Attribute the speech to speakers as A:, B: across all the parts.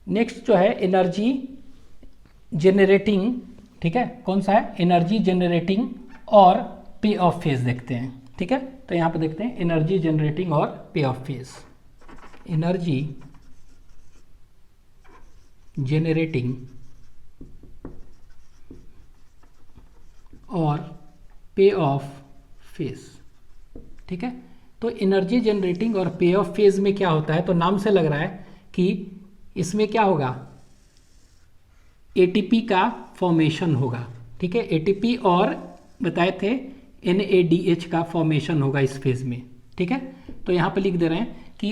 A: Next जो है energy generating, ठीक है, कौन सा है, एनर्जी जेनरेटिंग और पे ऑफ फेज देखते हैं, ठीक है। तो यहाँ पे देखते हैं एनर्जी जनरेटिंग और पे ऑफ फेज। एनर्जी जेनरेटिंग और पे ऑफ फेज, ठीक है। तो एनर्जी जनरेटिंग और पे ऑफ फेज में क्या होता है, तो नाम से लग रहा है कि इसमें क्या होगा, एटीपी का फॉर्मेशन होगा, ठीक है। एटीपी और बताए थे NADH का फॉर्मेशन होगा इस फेज में, ठीक है। तो यहाँ पे लिख दे रहे हैं कि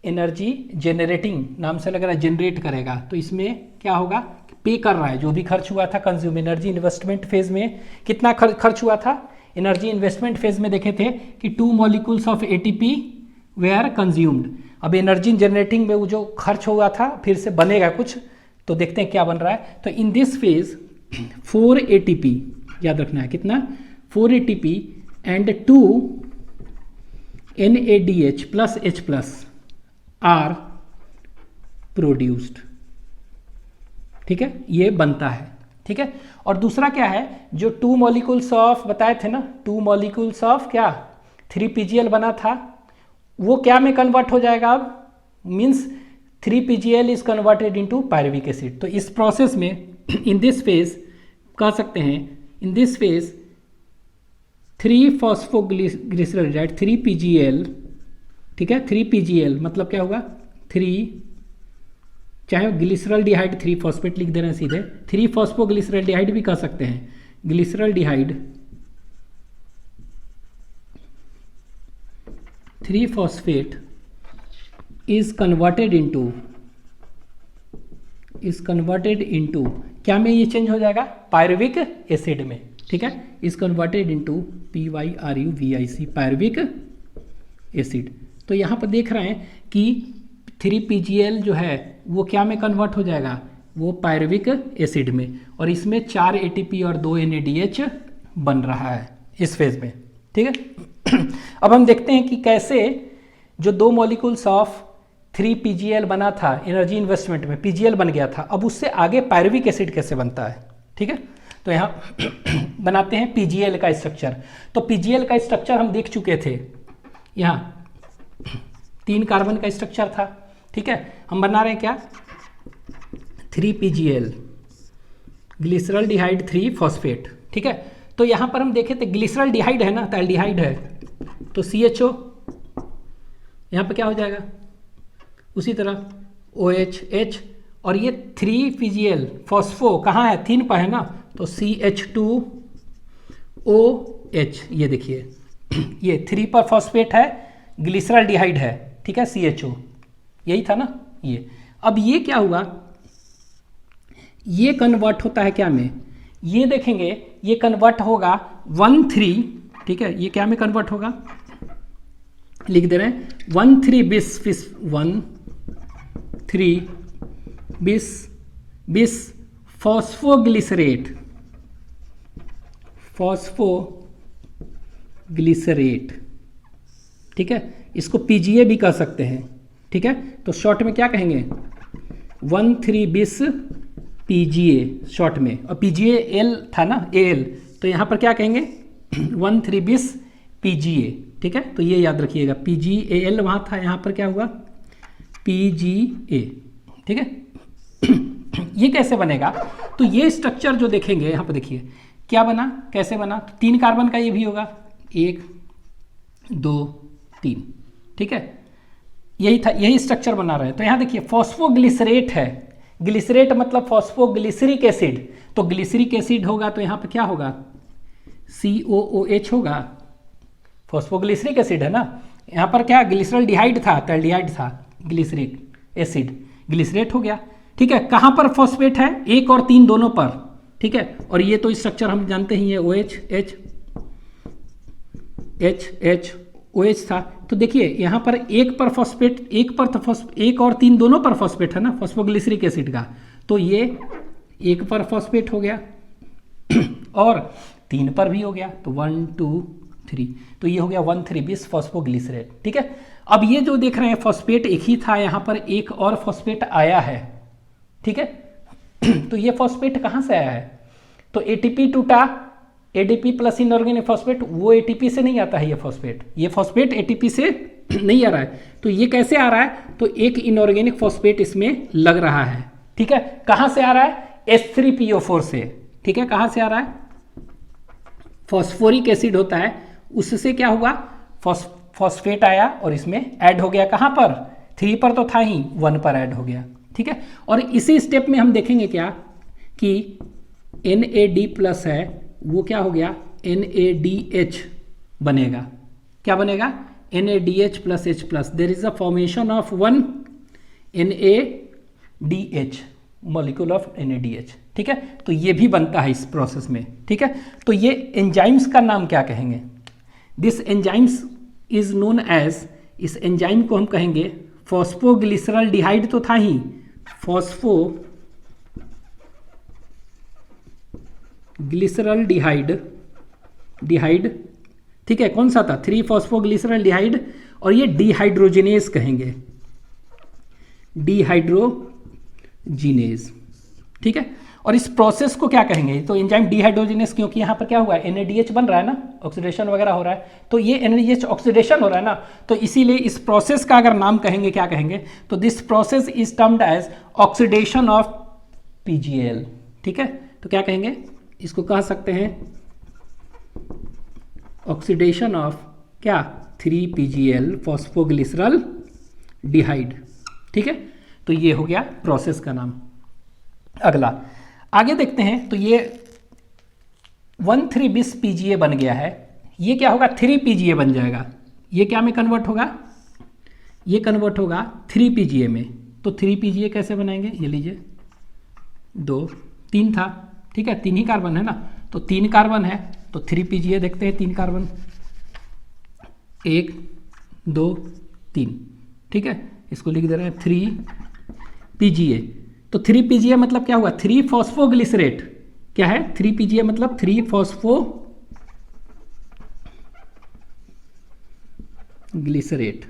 A: एनर्जी जेनरेटिंग, नाम से लग रहा है जनरेट करेगा, तो इसमें क्या होगा, पे कर रहा है जो भी खर्च हुआ था कंज्यूम। एनर्जी इन्वेस्टमेंट फेज में कितना खर्च हुआ था, एनर्जी इन्वेस्टमेंट फेज में देखे थे कि 2 molecules of ATP were consumed. अब एनर्जी जनरेटिंग में वो जो खर्च हुआ था फिर से बनेगा कुछ, तो देखते हैं क्या बन रहा है। तो इन दिस फेज 4 ATP, याद रखना है कितना, 4 ATP and 2 NADH plus H plus are produced, ठीक है, ये बनता है, ठीक है। और दूसरा क्या है, जो 2 मॉलिक्यूल्स ऑफ बताए थे ना, 2 मॉलिक्यूल्स ऑफ क्या 3PGL बना था, वो क्या में कन्वर्ट हो जाएगा अब, means 3PGL is converted into pyruvic acid. तो इस प्रोसेस में इन दिस फेज कह सकते हैं, इन दिस फेज 3 फॉस्फोग्लिसरॉल्डिहाइड 3PGL, ठीक है, 3PGL मतलब क्या होगा 3, चाहे ग्लिसरॉल्डिहाइड 3 फॉस्फेट लिख दे रहे हैं सीधे, 3 फॉस्फोग्लिसरॉल्डिहाइड भी कह सकते हैं, glyceraldehyde 3 phosphate is converted into क्या में ये चेंज हो जाएगा, पायरुविक एसिड में, ठीक है, is converted into PYRUVIC pyruvic acid. तो यहाँ पर देख रहे हैं कि 3PGL जो है वो क्या में कन्वर्ट हो जाएगा, वो पायरुविक एसिड में, और इसमें 4 ATP और 2 NADH बन रहा है इस फेज में, ठीक है। अब हम देखते हैं कि कैसे जो 2 मॉलिक्यूल्स ऑफ 3PGL बना था एनर्जी इन्वेस्टमेंट में, PGL बन गया था, अब उससे आगे पायरुविक एसिड कैसे बनता है, ठीक है। तो यहाँ बनाते हैं PGL का स्ट्रक्चर। तो PGL का स्ट्रक्चर हम देख चुके थे, यहाँ 3 कार्बन का स्ट्रक्चर था, ठीक है। हम बना रहे हैं क्या, 3PGL ग्लिसरॉल्डिहाइड 3 फॉस्फेट, ठीक है। तो यहाँ पर हम देखे थे ग्लिसरॉल्डिहाइड है ना, तो एल्डिहाइड है, तो CHO यहाँ पर क्या हो जाएगा, उसी तरह OH H, और ये 3PGL फॉस्फो कहाँ है, 3 पर है ना, तो CH2OH, ये देखिए ये 3 पर फॉस्फेट है, ग्लिसरॉल्डिहाइड है, ठीक है, CHO यही था ना ये। अब ये क्या हुआ, ये कन्वर्ट होता है क्या में, ये देखेंगे ये कन्वर्ट होगा 1,3, ठीक है, ये क्या में कन्वर्ट होगा, लिख दे रहे हैं 1,3 बिस फॉस्फोग्लिसरेट, ठीक है, इसको PGA भी कह सकते हैं, ठीक है। तो शॉर्ट में क्या कहेंगे, 1,3 बिस PGA शॉर्ट में, और PGA L था ना AL, तो यहाँ पर क्या कहेंगे 1,3 बिस PGA, ठीक है। तो ये याद रखिएगा, PGAL वहाँ था, यहाँ पर क्या हुआ PGA, ठीक है। ये कैसे बनेगा, तो ये स्ट्रक्चर जो देखेंगे यहाँ पर देखिए क्या बना, कैसे बना, तो 3 कार्बन का ये भी होगा, 1 2 3, ठीक है, यही था, यही स्ट्रक्चर बना रहे हैं। तो यहाँ देखिए फॉस्फोग्लिसरेट है, ग्लिसरेट मतलब फॉस्फोग्लिसरिक एसिड, तो ग्लिसरिक एसिड होगा तो यहाँ पे क्या होगा COOH होगा, फॉस्फोग्लिसरिक एसिड है ना, यहाँ पर क्या ग्लिसरॉल्डिहाइड था, तो एल्डिहाइड था, ग्लिसरिक एसिड ग्लिसरेट हो गया, ठीक है। कहाँ पर फॉस्फेट है, 1 और 3 दोनों पर, ठीक है। और ये तो स्ट्रक्चर हम जानते ही है, OH H H H OH था। तो देखिए यहाँ पर 1 पर फॉस्फेट, 1 पर तो 1 और 3 दोनों पर फॉस्फेट है ना फॉस्फोग्लिसरिक एसिड का, तो ये 1 पर फॉस्फेट हो गया और 3 पर भी हो गया, तो 1 2 3, तो ये हो गया 1,3 बिस फॉस्फोग्लिसरेट, ठीक है। अब ये जो देख रहे हैं फॉस्फेट एक ही था, यहाँ पर एक और फॉस्फेट आया है, ठीक है। तो ये फॉस्फेट कहाँ से आया है? तो एटीपी टूटा, एडीपी प्लस इनऑर्गेनिक फॉस्फेट, वो एटीपी से नहीं आता है ये फॉस्फेट एटीपी से नहीं आ रहा है। तो ये कैसे आ रहा है? तो एक इनऑर्गेनिक फॉस्फेट इसमें लग रहा है, ठीक है। कहाँ से आ रहा है? H3PO4 से, ठीक है। कहाँ से आ रहा है? फॉस्फोरिक एसिड होता है, उससे क्या हुआ? फॉस्फेट आया और इसमें ऐड हो गया। कहाँ पर? 3 पर तो था ही, 1 पर ऐड हो गया, ठीक है। और इसी स्टेप में हम देखेंगे क्या कि NAD प्लस है, वो क्या हो गया? NADH बनेगा। क्या बनेगा? NADH plus H plus. There is a formation of 1 NADH, molecule of NADH, ठीक है। तो ये भी बनता है इस प्रोसेस में, ठीक है। तो ये एंजाइम्स का नाम क्या कहेंगे? This enzymes is known as, इस एंजाइम को हम कहेंगे फॉस्फोग्लिसरल्डिहाइड, तो था ही फॉस्फोग्लिसरल्डिहाइड, ठीक है। कौन सा था? 3 फॉस्फोग्लिसरल्डिहाइड, और ये डिहाइड्रोजिनेज कहेंगे, डिहाइड्रोजिनेज, ठीक है। और इस प्रोसेस को क्या कहेंगे? तो एंजाइम डिहाइड्रोजिनेज, क्योंकि यहाँ पर क्या हुआ है? NADH बन रहा है ना, ऑक्सीडेशन वगैरह हो रहा है, तो ये NADH ऑक्सीडेशन हो रहा है ना, तो इसीलिए इस प्रोसेस का अगर नाम कहेंगे, क्या कहेंगे? तो this process is termed as oxidation of PGL, ठीक है। तो क्या कहेंगे? इसको कह सकते हैं ऑक्सीडेशन ऑफ क्या? 3PGL फॉस्फोग्लिसरल डिहाइड, ठीक है। तो ये हो गया प्रोसेस का नाम। अगला आगे देखते हैं। तो ये 1,3-bis PGA बन गया है, ये क्या होगा? 3PGA बन जाएगा। ये क्या में कन्वर्ट होगा? ये कन्वर्ट होगा 3PGA में। तो 3PGA कैसे बनाएंगे? ये लीजिए, 2 3 था, ठीक है, 3 ही कार्बन है ना, तो 3 कार्बन है, तो 3PGA देखते हैं। 3 कार्बन, 1 2 3, ठीक है। इसको लिख दे रहे हैं 3PGA। तो 3PGA मतलब क्या हुआ? 3 फॉस्फोग्लिसरेट। क्या है? 3PGA मतलब 3 फॉस्फोग्लिसरेट,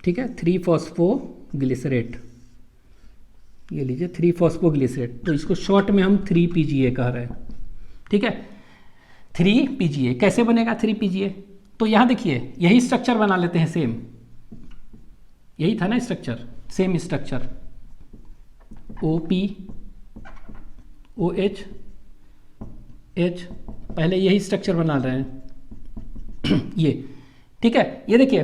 A: ठीक है। 3 फॉस्फोग्लिसरेट, ये लीजिए 3 फॉस्फोग्लिसरेट, तो इसको शॉर्ट में हम 3PGA कह रहे हैं, ठीक है। 3PGA कैसे बनेगा? 3PGA, तो यहां देखिए यही स्ट्रक्चर बना लेते हैं, सेम यही था ना structure, same structure, OP OH H, पहले यही स्ट्रक्चर बना रहे हैं ये, ठीक है। ये देखिए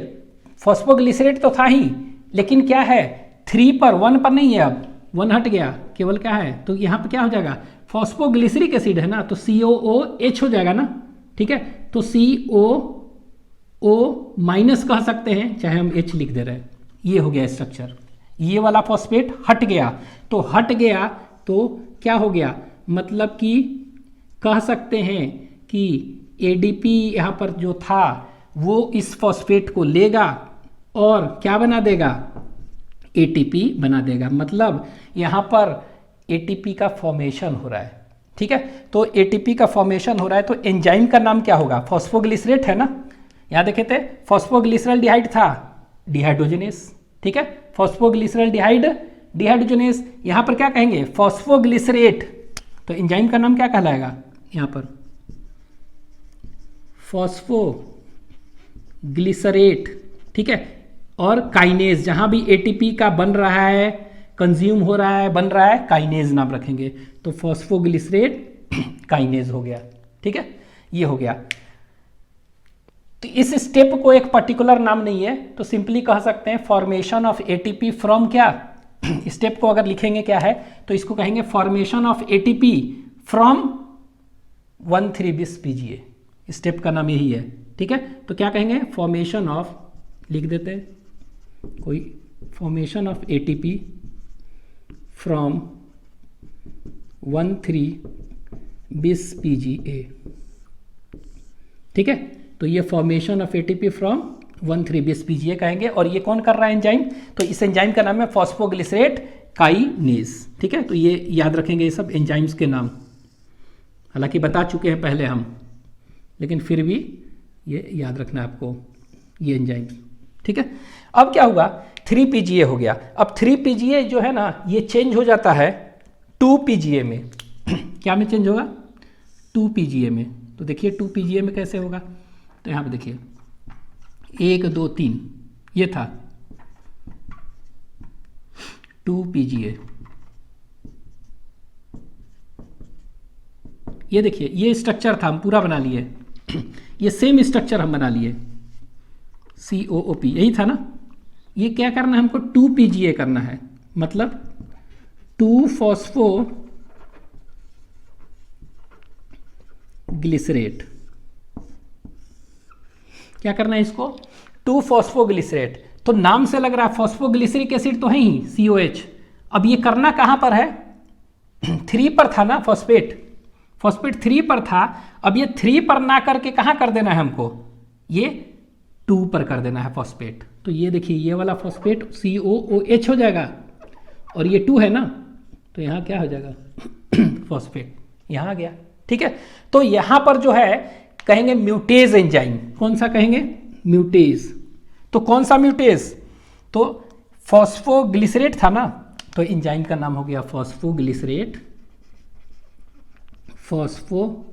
A: फॉस्फोग्लिसरेट तो था ही, लेकिन क्या है? 3 पर, 1 पर नहीं है, अब 1 हट गया, केवल क्या है? तो यहाँ पे क्या हो जाएगा? फॉस्फोग्लिसरिक एसिड है ना, तो COOH हो जाएगा ना, ठीक है। तो COO माइनस कह सकते हैं, चाहे हम H लिख दे रहे हैं। ये हो गया स्ट्रक्चर, ये वाला फॉस्फेट हट गया, तो हट गया तो क्या हो गया? मतलब कि कह सकते हैं कि ADP यहाँ पर जो था वो इस फॉस्फेट को लेगा और क्या बना देगा? ATP बना देगा। मतलब यहाँ पर ATP का फॉर्मेशन हो रहा है, ठीक है। तो ATP का फॉर्मेशन हो रहा है, तो एंजाइम का नाम क्या होगा? फॉस्फोग्लिसरेट है ना, यहाँ देखे थे फॉस्फोग्लिसरल्डिहाइड था, डिहाइड्रोजिनेस, ठीक है। फॉस्फोग्लिसरल्डिहाइड डिहाइड्रोजिनेस, यहाँ पर क्या कहेंगे? फॉस्फोग्लिसरेट। तो एंजाइम का नाम क्या कहलाएगा? यहाँ पर फॉस्फोग्लिसरेट, ठीक है। और काइनेज, जहाँ भी ATP का बन रहा है, कंज्यूम हो रहा है, बन रहा है, काइनेज नाम रखेंगे। तो फॉस्फोग्लिसरेट काइनेज हो गया, ठीक है। ये हो गया। तो इस स्टेप को एक पर्टिकुलर नाम नहीं है, तो सिंपली कह सकते हैं फॉर्मेशन ऑफ ATP फ्रॉम क्या? स्टेप को अगर लिखेंगे क्या है, तो इसको कहेंगे formation of ATP from 1,3-bis PGA। Step का नाम यही है, ठीक है। तो क्या कहेंगे? फॉर्मेशन ऑफ, लिख देते हैं कोई, formation of ATP from 1,3-bis PGA, ठीक है। तो ये formation of ATP from 1,3-bis PGA कहेंगे। और ये कौन कर रहा है? एंजाइम। तो इस एंजाइम का नाम है फॉस्फोग्लिसरेट काइनेज, ठीक है। तो ये याद रखेंगे, ये सब एंजाइम्स के नाम, हालांकि बता चुके हैं पहले हम, लेकिन फिर भी ये याद रखना है आपको, ये एंजाइम्स, ठीक है। अब क्या हुआ, 3 PGA हो गया। अब 3 PGA जो है ना ये चेंज हो जाता है 2 PGA में। क्या में चेंज होगा, 2 PGA में। तो देखिए 2 PGA में कैसे होगा, तो यहाँ पे देखिए 1 2 3 ये था 2 PGA। ये देखिए ये स्ट्रक्चर था, हम पूरा बना लिए। ये सेम स्ट्रक्चर हम बना लिए, COOP यही था ना। ये क्या करना है हमको, 2 PGA करना है, मतलब 2-फॉस्फोग्लिसरेट। क्या करना है इसको, 2-फॉस्फोग्लिसरेट। तो नाम से लग रहा है फॉस्फोग्लिसरिक एसिड तो है ही, COH। अब ये करना कहां पर है, 3 पर था ना, फॉस्फेट 3 पर था। अब ये 3 पर ना करके कहां कर देना है हमको, ये 2 पर कर देना है फॉस्फेट। तो ये देखिए ये वाला फॉस्फेट COOH हो जाएगा, और ये 2 है ना, तो यहाँ क्या हो जाएगा फॉस्फेट, यहाँ आ गया। ठीक है, तो यहाँ पर जो है कहेंगे म्यूटेज एंजाइम। कौन सा कहेंगे, म्यूटेज। तो कौन सा म्यूटेज, तो फॉस्फोग्लिसरेट था ना, तो एंजाइम का नाम हो गया phosphoglycerate, phosphoglycerate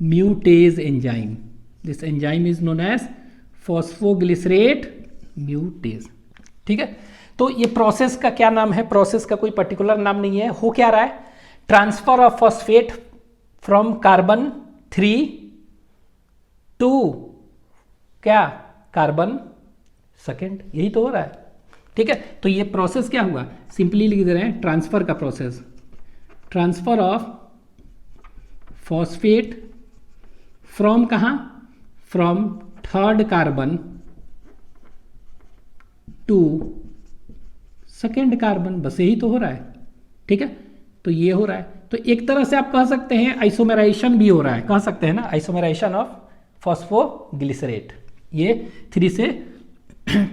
A: mutase enzyme. This enzyme is known as phosphoglycerate mutase. ठीक है, तो ये प्रोसेस का क्या नाम है, प्रोसेस का कोई पर्टिकुलर नाम नहीं है। हो क्या रहा है, transfer of phosphate from carbon 3 to क्या, कार्बन सेकेंड, यही तो हो रहा है। ठीक है, तो ये प्रोसेस क्या हुआ, सिंपली लिख दे रहे हैं ट्रांसफर का process, transfer of phosphate from कहां, from 3rd carbon to 2nd carbon, बस यही तो हो रहा है। ठीक है, तो ये हो रहा है। तो एक तरह से आप कह सकते हैं आइसोमेराइजेशन भी हो रहा है, कह सकते हैं ना, आइसोमेराइजेशन ऑफ फॉस्फोग्लिसरेट, ये 3 से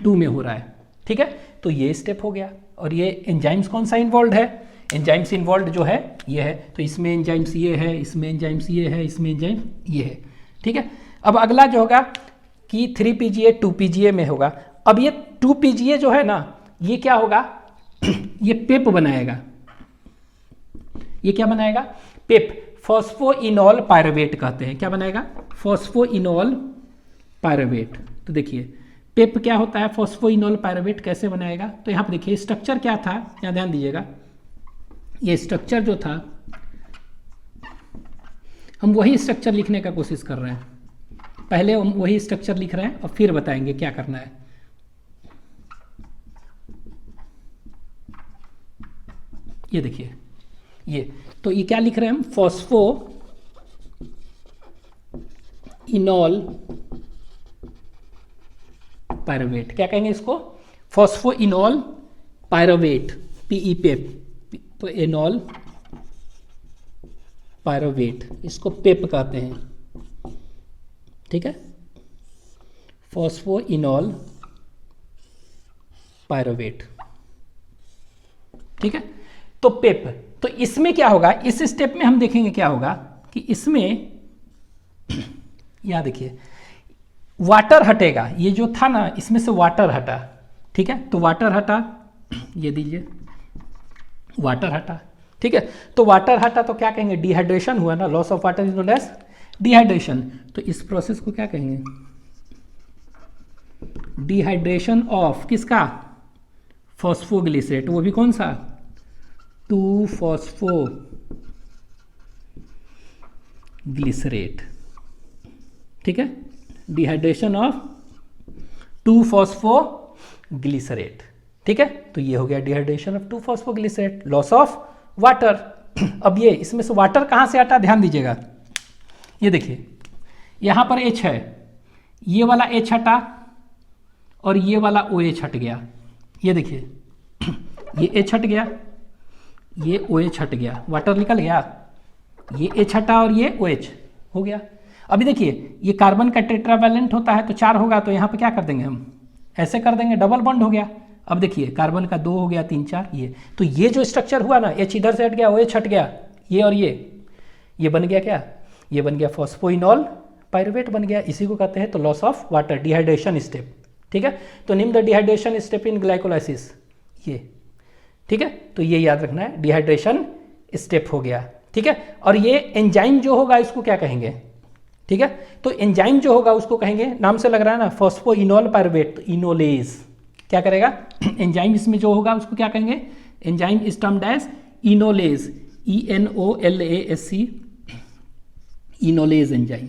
A: 2 में हो रहा है। ठीक है, तो ये स्टेप हो गया। और ये एंजाइम्स कौन सा इन्वॉल्व है, एंजाइम्स इन्वॉल्व जो है ये है, तो इसमें एंजाइम्स ये है, इसमें एंजाइम्स ये है, इसमें एंजाइम ये है। ठीक है, अब अगला जो होगा कि 3 PGA 2 PGA में होगा। अब ये 2 PGA जो है ना, ये क्या होगा ये पेप बनाएगा। ये क्या बनाएगा, पेप, फॉस्फोइनॉल पायरुवेट कहते हैं। क्या बनाएगा, फॉस्फोइनॉल पायरुवेट। तो देखिए पेप क्या होता है, फॉस्फोइनॉल पायरुवेट कैसे बनाएगा, तो यहाँ पे देखिए स्ट्रक्चर क्या था, यहाँ ध्यान दीजिएगा। ये स्ट्रक्चर जो था, हम वही स्ट्रक्चर लिखने का कोशिश कर रहे हैं। पहले हम वही स्ट्रक्चर लिख रहे हैं और फिर बताएंगे क्या करना है। ये देखिए ये, तो ये क्या लिख रहे हैं हम, फॉस्फोइनॉल पायरुवेट। क्या कहेंगे इसको, फॉस्फोइनॉल पायरुवेट, PE पेप, तो इनॉल पायरुवेट, इसको पेप कहते हैं। ठीक है, फॉस्फोइनॉल पायरुवेट। ठीक है, तो पेप, तो इसमें क्या होगा, इस स्टेप में हम देखेंगे क्या होगा कि इसमें यह देखिए वाटर हटेगा, ये जो था ना इसमें से वाटर हटा। ठीक है, तो वाटर हटा, ये दीजिए वाटर हटा। ठीक है, तो वाटर हटा तो क्या कहेंगे, डिहाइड्रेशन हुआ ना, loss of water is known as dehydration. तो इस प्रोसेस को क्या कहेंगे, डिहाइड्रेशन ऑफ किसका, फॉस्फोग्लिसरेट, वो भी कौन सा, 2-फॉस्फोग्लिसरेट। ठीक है, डिहाइड्रेशन ऑफ 2-फॉस्फोग्लिसरेट। ठीक है, तो ये हो गया dehydration of two phosphoglycerate, loss of water. अब ये इसमें से वाटर कहाँ से हटा, ध्यान दीजिएगा। ये देखिए यहाँ पर H है, ये वाला H हटा और ये वाला OH हट गया। ये देखिए ये H हट गया, ये OH हट गया, वाटर निकल गया, ये H हटा और ये OH हो गया। अभी देखिए ये कार्बन का टेट्रावैलेंट होता है तो 4 होगा, तो यहाँ पे क्या कर देंगे हम, ऐसे कर देंगे, डबल बॉन्ड हो गया। अब देखिए कार्बन का 2 हो गया, 3 4, ये तो ये जो स्ट्रक्चर हुआ ना, H इधर से हट गया, OH हट गया, ये और ये बन गया क्या, ये बन गया फॉस्फोइनॉल पायरुवेट बन गया, इसी को कहते हैं तो loss of water, dehydration step. ठीक है, तो name the dehydration step in glycolysis, ये। ठीक है, तो ये याद रखना है, डिहाइड्रेशन स्टेप हो गया। ठीक है, और ये एंजाइम जो होगा इसको क्या कहेंगे? ठीक है, तो एंजाइम जो होगा उसको कहेंगे, नाम से लग रहा है ना, फॉस्फोइनोल पायरुवेट, तो इनोलेज। क्या करेगा एंजाइम इसमें जो होगा उसको क्या कहेंगे? Enzyme is termed as enolase, ENOLASE, enolase enzyme.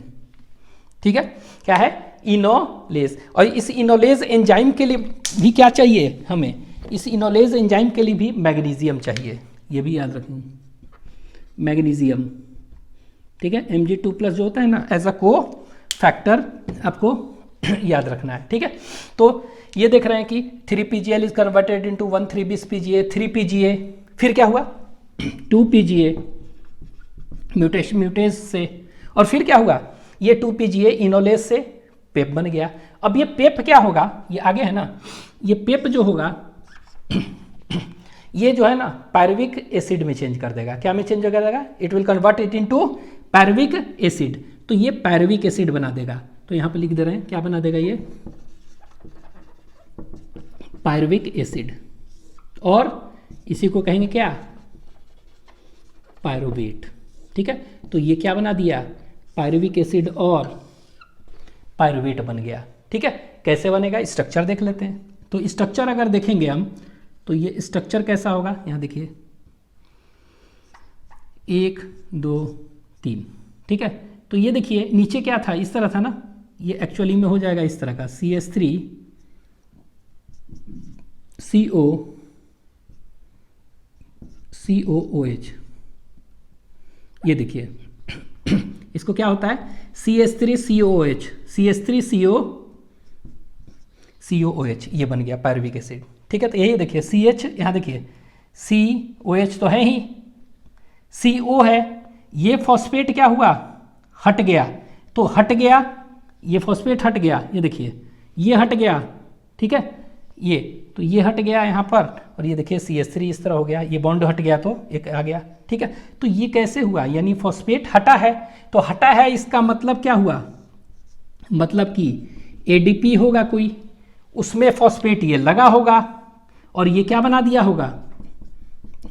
A: ठीक है, क्या है? इनोलेज। और इस इनोलेज एंजाइम के लिए भी क्या चाहिए हमें? इस इनोलेज एंजाइम के लिए भी मैग्नीशियम चाहिए, ये भी याद रखें, मैग्नीशियम। ठीक है, Mg2+ जो होता है ना, एज अ को फैक्टर आपको याद रखना है। ठीक है, तो ये देख रहे हैं कि 3PGL is converted into 1,3-bis PGA, 3PGA, फिर क्या हुआ 2PGA म्यूटेज से, और फिर क्या हुआ ये 2PGA इनोलेज से पेप बन गया। अब ये पेप क्या होगा, ये आगे है ना, ये पेप जो होगा ये जो है ना पायरुविक एसिड में चेंज कर देगा। क्या में चेंज कर देगा? It will convert it into pyruvic acid, तो ये पायरुविक एसिड बना देगा। तो यहां पे लिख दे रहे हैं क्या बना देगा ये? पायरुविक एसिड, और इसी को कहेंगे क्या? पायरुवेट। ठीक है, तो ये क्या बना दिया? पायरुविक एसिड और पायरुवेट बन गया। ठीक है, कैसे बनेगा स्ट्रक्चर देख लेते हैं। तो स्ट्रक्चर अगर देखेंगे हम तो ये स्ट्रक्चर कैसा होगा, यहाँ देखिए 1 2 3। ठीक है, तो ये देखिए नीचे क्या था, इस तरह था ना, ये एक्चुअली में हो जाएगा इस तरह का CH3 COOH। ये देखिए इसको क्या होता है? CH3COOH, CH3COOH, ये बन गया पायरुविक एसिड। ठीक है, तो यही देखिए CH, यहाँ देखिए COH तो है ही, CO है, ये फॉस्फेट क्या हुआ? हट गया, तो हट गया, ये फॉस्फेट हट गया, ये देखिए ये हट गया। ठीक है, ये तो ये हट गया यहाँ पर, और ये देखिए CH3 इस तरह हो गया, ये बॉन्ड हट गया तो एक आ गया। ठीक है, तो ये कैसे हुआ? यानी फॉस्फेट हटा है, तो हटा है इसका मतलब क्या हुआ? मतलब कि ADP होगा कोई, उसमें फॉस्फेट ये लगा होगा, और ये क्या बना दिया होगा?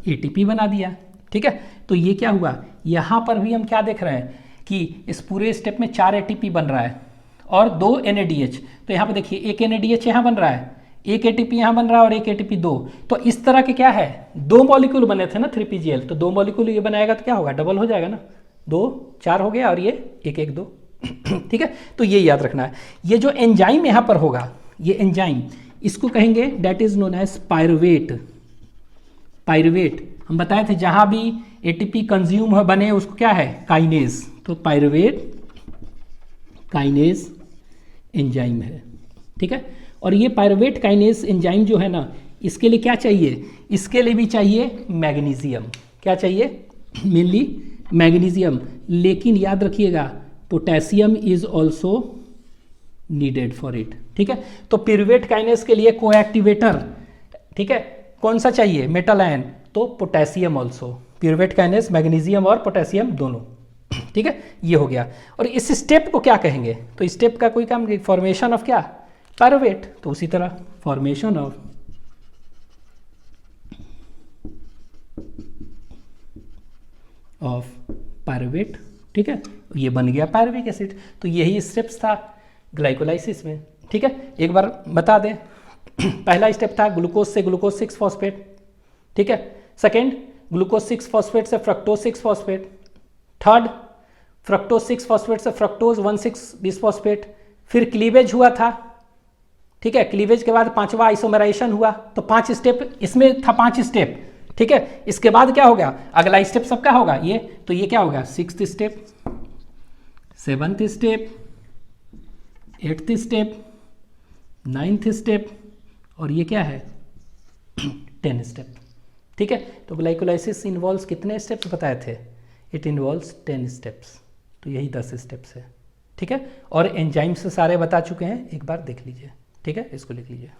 A: ATP बना दिया। ठीक है, तो ये क्या हुआ? यहाँ पर भी हम क्या देख रहे हैं कि इस पूरे स्टेप में 4 ATP बन रहा है और 2 NADH। तो यहाँ पे देखिए एक NADH यहाँ बन रहा है, एक ATP यहाँ बन रहा है और एक ATP 2। तो इस तरह के क्या है, 2 मॉलिक्यूल बने थे ना 3PGL, तो 2 मॉलिक्यूल ये बनाएगा तो क्या होगा? डबल हो जाएगा ना, 2 4 हो गया, और ये 1 1 2। ठीक है, तो ये याद रखना है। ये जो एंजाइम यहाँ पर होगा, ये एंजाइम इसको कहेंगे that is known as pyruvate. Pyruvate हम बताए थे जहां भी ATP कंज्यूम बने उसको क्या है? काइनेज। तो पायरुवेट काइनेज एंजाइम है। ठीक है, और ये पायरुवेट काइनेज एंजाइम जो है ना, इसके लिए क्या चाहिए? इसके लिए भी चाहिए मैग्नीशियम। क्या चाहिए? मेनली मैग्नीशियम, लेकिन याद रखिएगा potassium is also needed for it. ठीक है, तो पायरुवेट काइनेज के लिए कोएक्टिवेटर, ठीक है, कौन सा चाहिए? मेटल आयन, तो potassium also. Pyruvate kinase magnesium और पोटेशियम दोनों। ठीक है, ये हो गया। और इस स्टेप को क्या कहेंगे? तो स्टेप का कोई काम, फॉर्मेशन ऑफ क्या? पायरुवेट। तो उसी तरह फॉर्मेशन ऑफ पायरुवेट। ठीक है, ये बन गया पायरुविक एसिड। तो यही स्टेप्स था ग्लाइकोलाइसिस में। ठीक है, एक बार बता दें, पहला स्टेप था ग्लूकोज से ग्लूकोज 6 फॉस्फेट। ठीक है, सेकेंड ग्लूकोज 6 फॉस्फेट से fructose 6 phosphate. Third fructose 6 phosphate से फ्रक्टोज 1,6-bis फॉस्फेट। फिर क्लीवेज हुआ था। ठीक है, क्लीवेज के बाद 5वां आइसोमेराइजेशन हुआ। तो 5 स्टेप इसमें था, 5 स्टेप। ठीक है, इसके बाद क्या होगा? अगला स्टेप सबका होगा ये, तो ये क्या होगा? 6th step, 7th step, 8th step, 9th step, और ये क्या है? 10 स्टेप। ठीक है, तो ग्लाइकोलाइसिस इन्वॉल्व्स कितने स्टेप्स बताए थे? It involves 10 steps. तो यही 10 स्टेप्स है। ठीक है, और एंजाइम से सारे बता चुके हैं, एक बार देख लीजिए। ठीक है, इसको लिख लीजिए।